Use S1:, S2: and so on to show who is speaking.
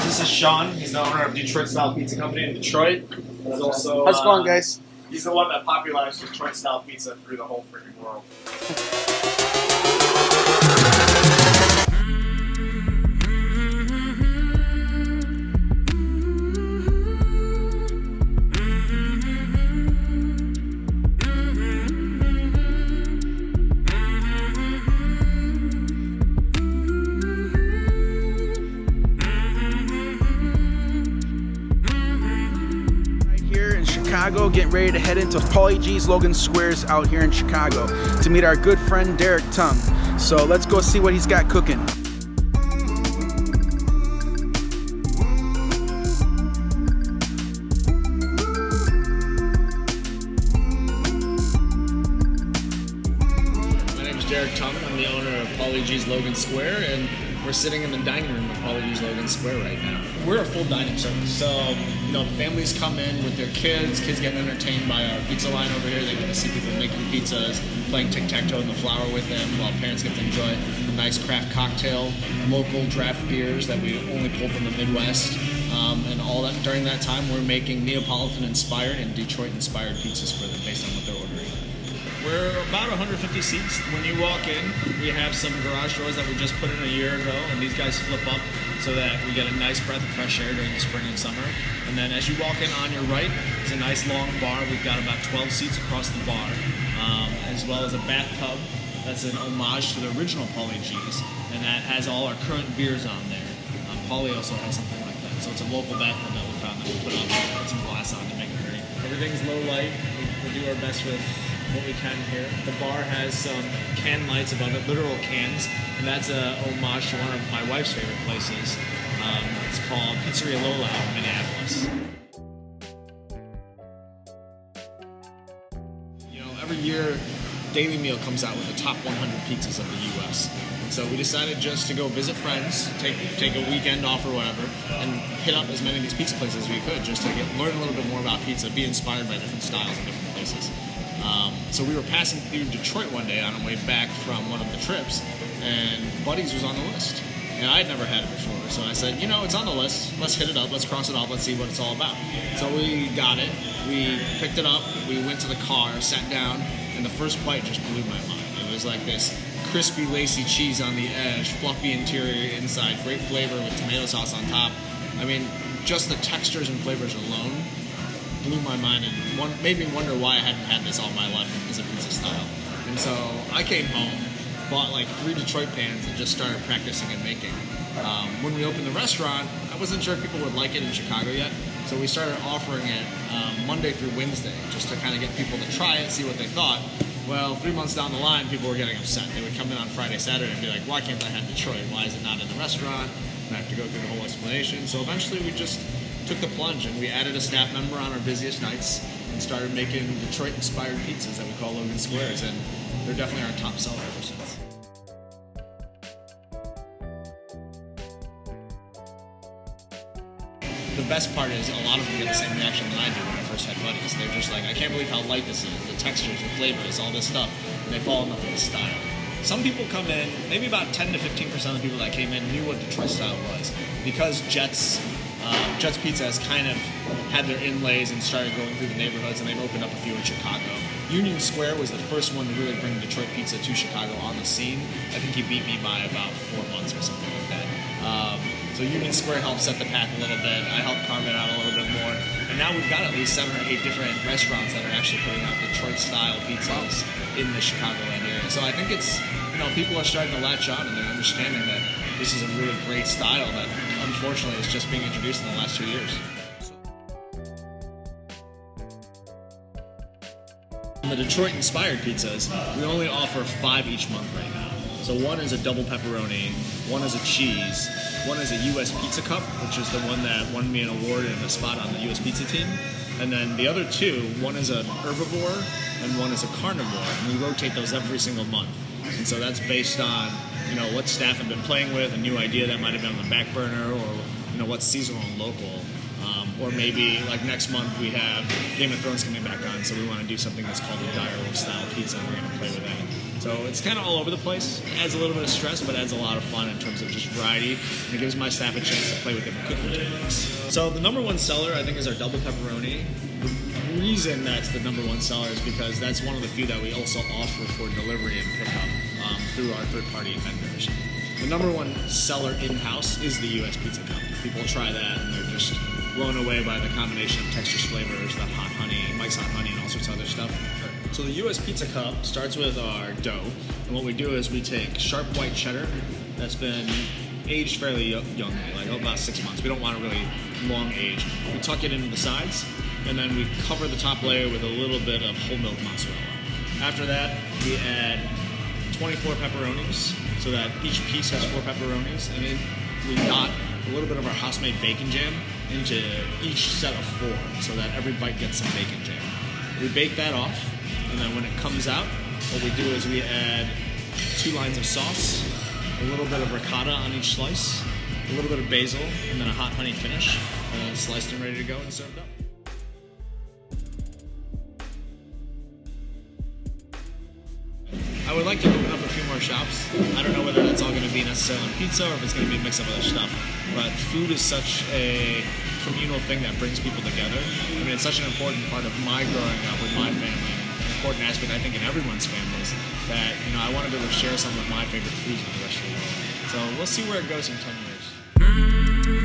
S1: guys, this is Sean. He's the owner of Detroit Style Pizza Company in Detroit. He's also,
S2: how's it going, guys?
S1: He's the one that popularized Detroit Style Pizza through the whole freaking world.
S2: Chicago, getting ready to head into Paulie G's Logan Squares out here in Chicago to meet our good friend Derrick Tung. So let's go see what he's got cooking.
S3: My name is Derrick Tung. I'm the owner of Paulie G's Logan Square, and we're sitting in the dining room of Paulie G's Logan Square right now. We're a full dining service, so families come in with their kids get entertained by our pizza line over here. They get to see people making pizzas, playing tic-tac-toe in the flour with them, while parents get to enjoy a nice craft cocktail, local draft beers that we only pull from the Midwest, and all that. During that time, we're making Neapolitan-inspired and Detroit-inspired pizzas for them based on what they're ordering. We're about 150 seats. When you walk in, we have some garage doors that we just put in a year ago, and these guys flip up so that we get a nice breath of fresh air during the spring and summer. And then as you walk in on your right, it's a nice long bar. We've got about 12 seats across the bar, as well as a bathtub that's an homage to the original Paulie G's, and that has all our current beers on there. Paulie also has something like that. So it's a local bathtub that we found that we put on, put some glass on to make it pretty. Everything's low light. We do our best with what we can here. The bar has some can lights above it, literal cans, and that's a homage to one of my wife's favorite places. It's called Pizzeria Lola out in Minneapolis. Every year, Daily Meal comes out with the top 100 pizzas of the U.S. And so we decided just to go visit friends, take a weekend off or whatever, and hit up as many of these pizza places as we could, just to learn a little bit more about pizza, be inspired by different styles and different places. So we were passing through Detroit one day on our way back from one of the trips, and Buddy's was on the list. And I had never had it before, so I said, it's on the list. Let's hit it up. Let's cross it off. Let's see what it's all about. So we got it. We picked it up. We went to the car, sat down, and the first bite just blew my mind. It was like this crispy, lacy cheese on the edge, fluffy interior inside, great flavor with tomato sauce on top. I mean, just the textures and flavors alone blew my mind and made me wonder why I hadn't had this all my life as a pizza style. And so I came home, bought like 3 Detroit pans, and just started practicing and making. When we opened the restaurant, I wasn't sure if people would like it in Chicago yet, so we started offering it Monday through Wednesday, just to kind of get people to try it, see what they thought. Well, 3 months down the line, people were getting upset. They would come in on Friday, Saturday, and be like, why can't I have Detroit? Why is it not in the restaurant? And I have to go through the whole explanation. So eventually we just took the plunge, and we added a staff member on our busiest nights and started making Detroit-inspired pizzas that we call Logan Squares, and they're definitely our top seller ever since. The best part is a lot of them get the same reaction that I did when I first had Buddies. They're just like, I can't believe how light this is, the textures, the flavors, all this stuff, and they fall in love with the style. Some people come in, maybe about 10 to 15% of the people that came in knew what Detroit style was, because Jets Pizza has kind of had their inlays and started going through the neighborhoods, and they've opened up a few in Chicago. Union Square was the first one to really bring Detroit pizza to Chicago on the scene. I think he beat me by about 4 months or something like that. So Union Square helped set the path a little bit. I helped carve it out a little bit more. And now we've got at least 7 or 8 different restaurants that are actually putting out Detroit-style pizzas in the Chicagoland area. So I think it's, people are starting to latch on, and they're understanding that this is a really great style that unfortunately is just being introduced in the last 2 years. The Detroit-inspired pizzas, we only offer 5 each month right now. So one is a double pepperoni, one is a cheese, one is a U.S. Pizza Cup, which is the one that won me an award and a spot on the U.S. Pizza team. And then the other 2, one is an herbivore and one is a carnivore. And we rotate those every single month. And so that's based on, what staff have been playing with, a new idea that might have been on the back burner, or, what's seasonal and local. Or maybe, like next month, we have Game of Thrones coming back on, so we want to do something that's called a dire wolf style pizza, and we're going to play with that. So it's kind of all over the place. It adds a little bit of stress, but adds a lot of fun in terms of just variety. And it gives my staff a chance to play with different cooking techniques. So the number one seller, I think, is our double pepperoni. The reason that's the number one seller is because that's one of the few that we also offer for delivery and pickup through our third-party vendors. The number one seller in-house is the U.S. Pizza Cup. People try that and they're just blown away by the combination of textures, flavors, that hot honey, Mike's Hot Honey, and all sorts of other stuff. So the U.S. Pizza Cup starts with our dough, and what we do is we take sharp white cheddar that's been aged fairly young, like about 6 months. We don't want a really long age. We tuck it into the sides, and then we cover the top layer with a little bit of whole milk mozzarella. After that, we add 24 pepperonis, so that each piece has 4 pepperonis, and then we dot a little bit of our house-made bacon jam into each set of 4, so that every bite gets some bacon jam. We bake that off, and then when it comes out, what we do is we add 2 lines of sauce, a little bit of ricotta on each slice, a little bit of basil, and then a hot honey finish, and then it's sliced and ready to go and served up. I would like to open up a few more shops. I don't know whether that's all going to be necessarily pizza or if it's going to be a mix of other stuff. But food is such a communal thing that brings people together. I mean, it's such an important part of my growing up with my family. An important aspect, I think, in everyone's families. That, you know, I want to be able to share some of my favorite foods with the rest of the world. So we'll see where it goes in 10 years.